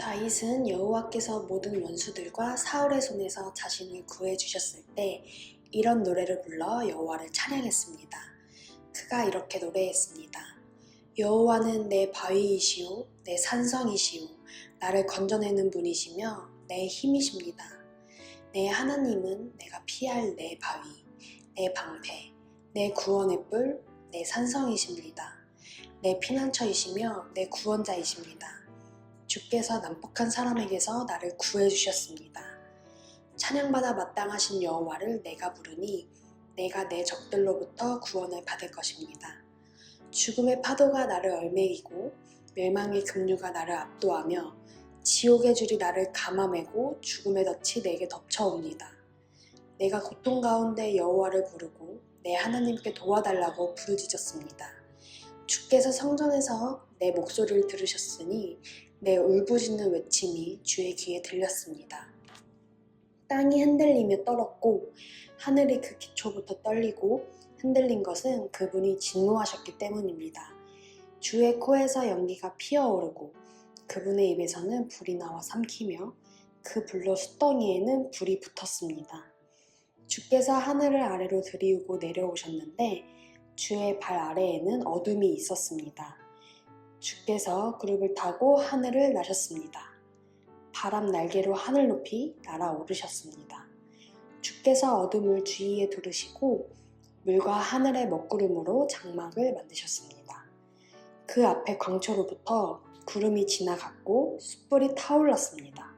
다윗은 여호와께서 모든 원수들과 사울의 손에서 자신을 구해주셨을 때 이런 노래를 불러 여호와를 찬양했습니다. 그가 이렇게 노래했습니다. 여호와는 내 바위이시오 내 산성이시오 나를 건져내는 분이시며 내 힘이십니다. 내 하나님은 내가 피할 내 바위, 내 방패, 내 구원의 뿔, 내 산성이십니다. 내 피난처이시며 내 구원자이십니다. 주께서 난폭한 사람에게서 나를 구해주셨습니다. 찬양받아 마땅하신 여호와를 내가 부르니 내가 내 적들로부터 구원을 받을 것입니다. 죽음의 파도가 나를 얼매이고 멸망의 급류가 나를 압도하며 지옥의 줄이 나를 감아매고 죽음의 덫이 내게 덮쳐옵니다. 내가 고통 가운데 여호와를 부르고 내 하나님께 도와달라고 부르짖었습니다. 주께서 성전에서 내 목소리를 들으셨으니 내 울부짖는 외침이 주의 귀에 들렸습니다. 땅이 흔들리며 떨었고 하늘이 그 기초부터 떨리고 흔들린 것은 그분이 진노하셨기 때문입니다. 주의 코에서 연기가 피어오르고 그분의 입에서는 불이 나와 삼키며 그 불로 숫덩이에는 불이 붙었습니다. 주께서 하늘을 아래로 들이우고 내려오셨는데 주의 발 아래에는 어둠이 있었습니다. 주께서 구름을 타고 하늘을 나셨습니다. 바람 날개로 하늘 높이 날아오르셨습니다. 주께서 어둠을 주위에 두르시고 물과 하늘의 먹구름으로 장막을 만드셨습니다. 그 앞에 광초로부터 구름이 지나갔고 숯불이 타올랐습니다.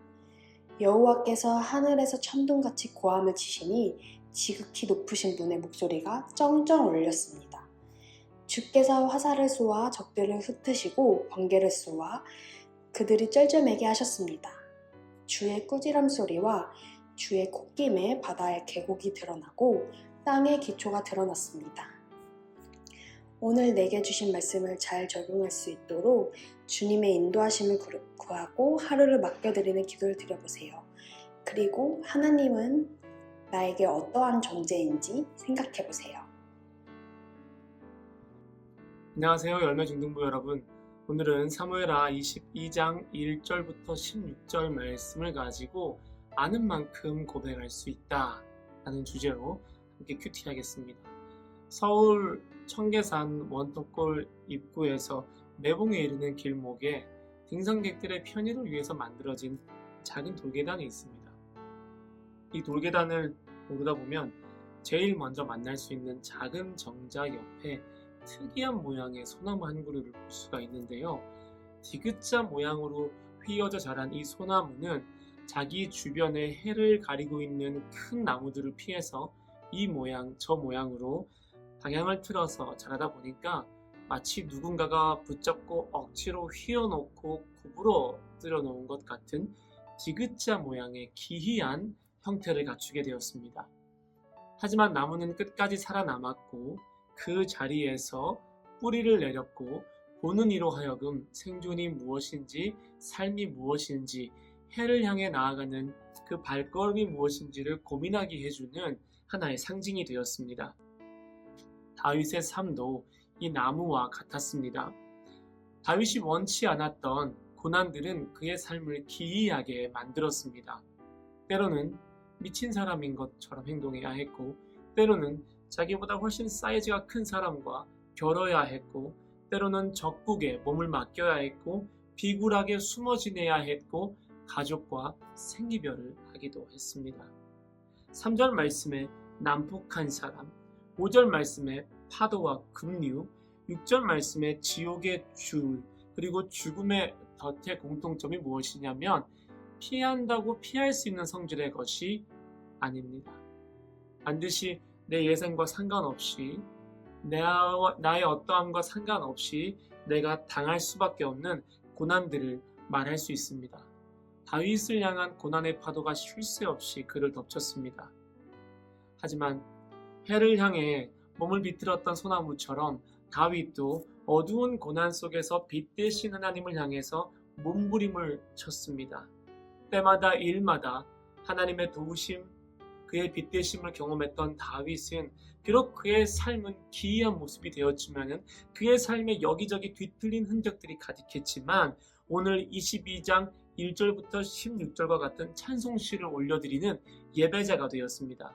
여호와께서 하늘에서 천둥같이 고함을 치시니 지극히 높으신 분의 목소리가 쩡쩡 울렸습니다. 주께서 화살을 쏘아 적들을 흩으시고 번개를 쏘아 그들이 쩔쩔매게 하셨습니다. 주의 꾸지람 소리와 주의 콧김에 바다의 계곡이 드러나고 땅의 기초가 드러났습니다. 오늘 내게 주신 말씀을 잘 적용할 수 있도록 주님의 인도하심을 구하고 하루를 맡겨드리는 기도를 드려보세요. 그리고 하나님은 나에게 어떠한 존재인지 생각해보세요. 안녕하세요, 열매중등부 여러분. 오늘은 사무엘하 22장 1절부터 16절 말씀을 가지고 아는 만큼 고백할 수 있다 라는 주제로 함께 큐티하겠습니다. 서울 청계산 원터골 입구에서 매봉에 이르는 길목에 등산객들의 편의를 위해서 만들어진 작은 돌계단이 있습니다. 이 돌계단을 오르다 보면 제일 먼저 만날 수 있는 작은 정자 옆에 특이한 모양의 소나무 한 그루를 볼 수가 있는데요. 디귿자 모양으로 휘어져 자란 이 소나무는 자기 주변에 해를 가리고 있는 큰 나무들을 피해서 이 모양 저 모양으로 방향을 틀어서 자라다 보니까 마치 누군가가 붙잡고 억지로 휘어놓고 구부러 뜯어놓은 것 같은 디귿자 모양의 기이한 형태를 갖추게 되었습니다. 하지만 나무는 끝까지 살아남았고 그 자리에서 뿌리를 내렸고 보는 이로 하여금 생존이 무엇인지 삶이 무엇인지 해를 향해 나아가는 그 발걸음이 무엇인지를 고민하게 해주는 하나의 상징이 되었습니다. 다윗의 삶도 이 나무와 같았습니다. 다윗이 원치 않았던 고난들은 그의 삶을 기이하게 만들었습니다. 때로는 미친 사람인 것처럼 행동해야 했고 때로는 자기보다 훨씬 사이즈가 큰 사람과 겨뤄야 했고 때로는 적국에 몸을 맡겨야 했고 비굴하게 숨어 지내야 했고 가족과 생이별을 하기도 했습니다. 3절 말씀에 난폭한 사람, 5절 말씀에 파도와 급류, 6절 말씀에 지옥의 줄, 그리고 죽음의 덫의 공통점이 무엇이냐면 피한다고 피할 수 있는 성질의 것이 아닙니다. 반드시 내 예상과 상관없이 나의 어떠함과 상관없이 내가 당할 수밖에 없는 고난들을 말할 수 있습니다. 다윗을 향한 고난의 파도가 쉴 새 없이 그를 덮쳤습니다. 하지만 해를 향해 몸을 비틀었던 소나무처럼 다윗도 어두운 고난 속에서 빛 대신 하나님을 향해서 몸부림을 쳤습니다. 때마다 일마다 하나님의 도우심, 그의 빛 대심을 경험했던 다윗은 비록 그의 삶은 기이한 모습이 되었지만 그의 삶에 여기저기 뒤틀린 흔적들이 가득했지만 오늘 22장 1절부터 16절과 같은 찬송시를 올려드리는 예배자가 되었습니다.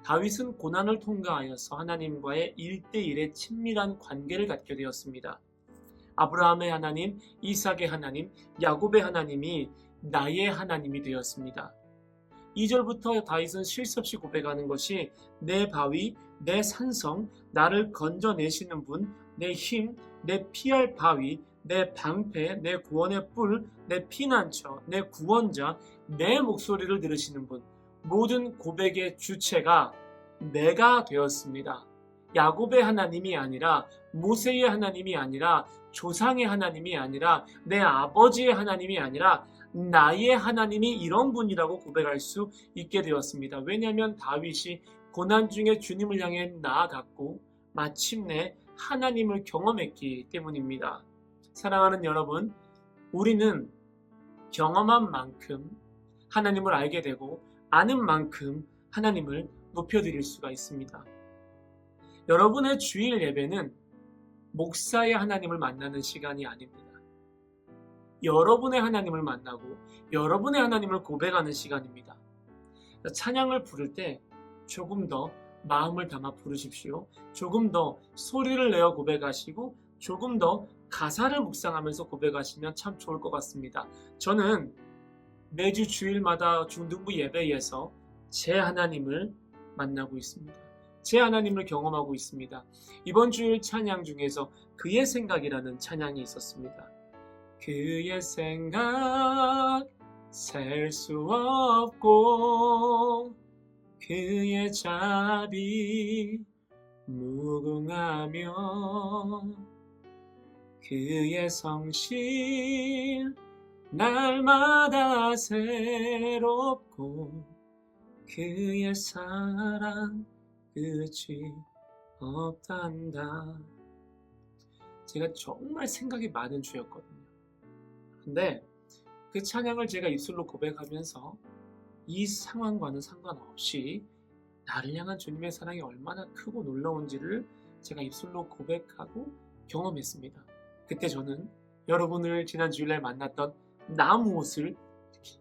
다윗은 고난을 통과하여서 하나님과의 1대1의 친밀한 관계를 갖게 되었습니다. 아브라함의 하나님, 이삭의 하나님, 야곱의 하나님이 나의 하나님이 되었습니다. 2절부터 다윗은 쉴 새 없이 고백하는 것이 내 바위, 내 산성, 나를 건져내시는 분, 내 힘, 내 피할 바위, 내 방패, 내 구원의 뿔, 내 피난처, 내 구원자, 내 목소리를 들으시는 분, 모든 고백의 주체가 내가 되었습니다. 야곱의 하나님이 아니라, 모세의 하나님이 아니라, 조상의 하나님이 아니라, 내 아버지의 하나님이 아니라 나의 하나님이 이런 분이라고 고백할 수 있게 되었습니다. 왜냐하면 다윗이 고난 중에 주님을 향해 나아갔고 마침내 하나님을 경험했기 때문입니다. 사랑하는 여러분, 우리는 경험한 만큼 하나님을 알게 되고 아는 만큼 하나님을 높여드릴 수가 있습니다. 여러분의 주일 예배는 목사의 하나님을 만나는 시간이 아닙니다. 여러분의 하나님을 만나고 여러분의 하나님을 고백하는 시간입니다. 찬양을 부를 때 조금 더 마음을 담아 부르십시오. 조금 더 소리를 내어 고백하시고 조금 더 가사를 묵상하면서 고백하시면 참 좋을 것 같습니다. 저는 매주 주일마다 중등부 예배에서 제 하나님을 만나고 있습니다. 제 하나님을 경험하고 있습니다. 이번 주일 찬양 중에서 그의 생각이라는 찬양이 있었습니다. 그의 생각 셀 수 없고 그의 자비 무궁하며 그의 성실 날마다 새롭고 그의 사랑 끝이 없단다. 제가 정말 생각이 많은 주였거든요. 근데 그 찬양을 제가 입술로 고백하면서 이 상황과는 상관없이 나를 향한 주님의 사랑이 얼마나 크고 놀라운지를 제가 입술로 고백하고 경험했습니다. 그때 저는 여러분을 지난 주일날 만났던 나무 옷을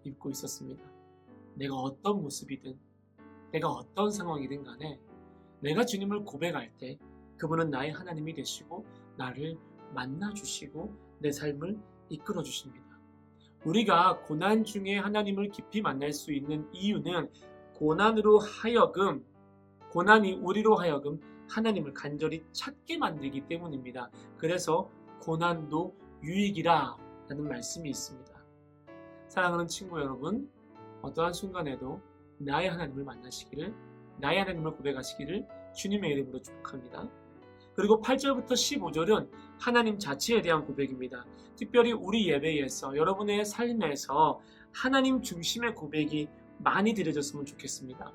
입고 있었습니다. 내가 어떤 모습이든 내가 어떤 상황이든 간에 내가 주님을 고백할 때 그분은 나의 하나님이 되시고 나를 만나주시고 내 삶을 이끌어 주십니다. 우리가 고난 중에 하나님을 깊이 만날 수 있는 이유는 고난이 우리로 하여금 하나님을 간절히 찾게 만들기 때문입니다. 그래서 고난도 유익이라 라는 말씀이 있습니다. 사랑하는 친구 여러분, 어떠한 순간에도 나의 하나님을 만나시기를, 나의 하나님을 고백하시기를 주님의 이름으로 축복합니다. 그리고 8절부터 15절은 하나님 자체에 대한 고백입니다. 특별히 우리 예배에서 여러분의 삶에서 하나님 중심의 고백이 많이 드려졌으면 좋겠습니다.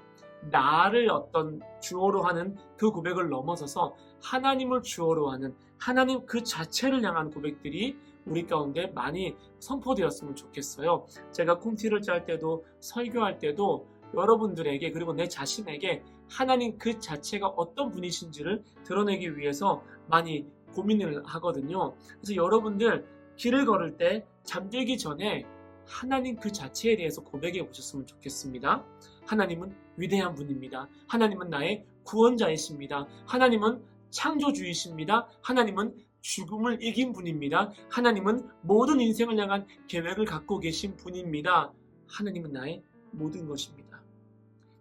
나를 어떤 주어로 하는 그 고백을 넘어서서 하나님을 주어로 하는 하나님 그 자체를 향한 고백들이 우리 가운데 많이 선포되었으면 좋겠어요. 제가 콩티를 짤 때도 설교할 때도 여러분들에게 그리고 내 자신에게 하나님 그 자체가 어떤 분이신지를 드러내기 위해서 많이 고민을 하거든요. 그래서 여러분들 길을 걸을 때 잠들기 전에 하나님 그 자체에 대해서 고백해 보셨으면 좋겠습니다. 하나님은 위대한 분입니다. 하나님은 나의 구원자이십니다. 하나님은 창조주이십니다. 하나님은 죽음을 이긴 분입니다. 하나님은 모든 인생을 향한 계획을 갖고 계신 분입니다. 하나님은 나의 모든 것입니다.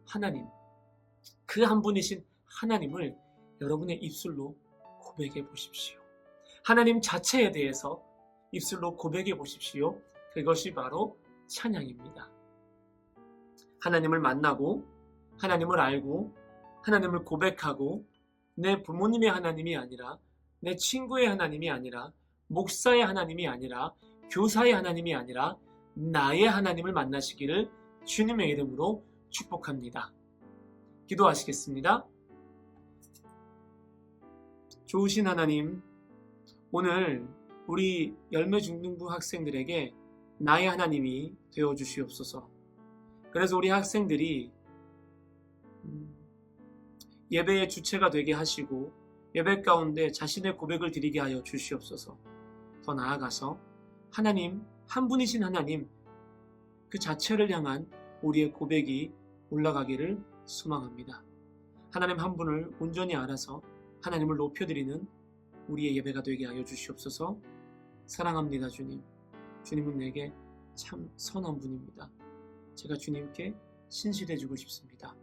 하나님, 그 한 분이신 하나님을 여러분의 입술로 고백해 보십시오. 하나님 자체에 대해서 입술로 고백해 보십시오. 그것이 바로 찬양입니다. 하나님을 만나고 하나님을 알고 하나님을 고백하고 내 부모님의 하나님이 아니라 내 친구의 하나님이 아니라 목사의 하나님이 아니라 교사의 하나님이 아니라 나의 하나님을 만나시기를 주님의 이름으로 축복합니다. 기도하시겠습니다. 좋으신 하나님, 오늘 우리 열매중등부 학생들에게 나의 하나님이 되어주시옵소서. 그래서 우리 학생들이 예배의 주체가 되게 하시고 예배 가운데 자신의 고백을 드리게 하여 주시옵소서. 더 나아가서 하나님, 한 분이신 하나님, 그 자체를 향한 우리의 고백이 올라가기를 소망합니다. 하나님 한 분을 온전히 알아서 하나님을 높여드리는 우리의 예배가 되게 하여 주시옵소서. 사랑합니다, 주님. 주님은 내게 참 선한 분입니다. 제가 주님께 신실해지고 싶습니다.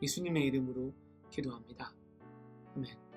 예수님의 이름으로 기도합니다. 아멘.